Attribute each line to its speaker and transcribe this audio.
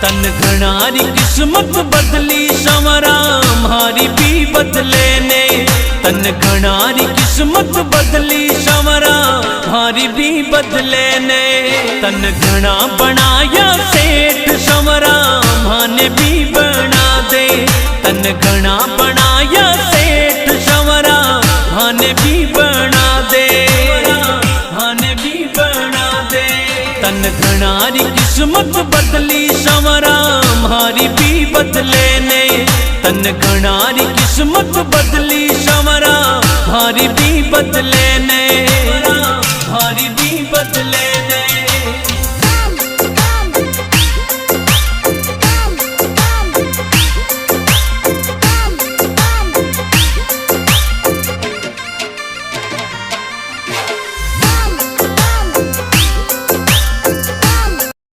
Speaker 1: तन घनारी किस्मत बदली संवरा हमारी भी बदले ने। तन घनारी किस्मत बदली संवरा हमारी भी बदले ने। तन घना बनाया सेठ संवरा माने भी बना दे। तन घना बनाया सेठ संवरा माने भी बना दे, माने भी बना दे। तन घनारी किस्मत बदली संवरा हमारी भी बदले ने। तन घनारी किस्मत बदली संवरा हमारी भी बदले ने।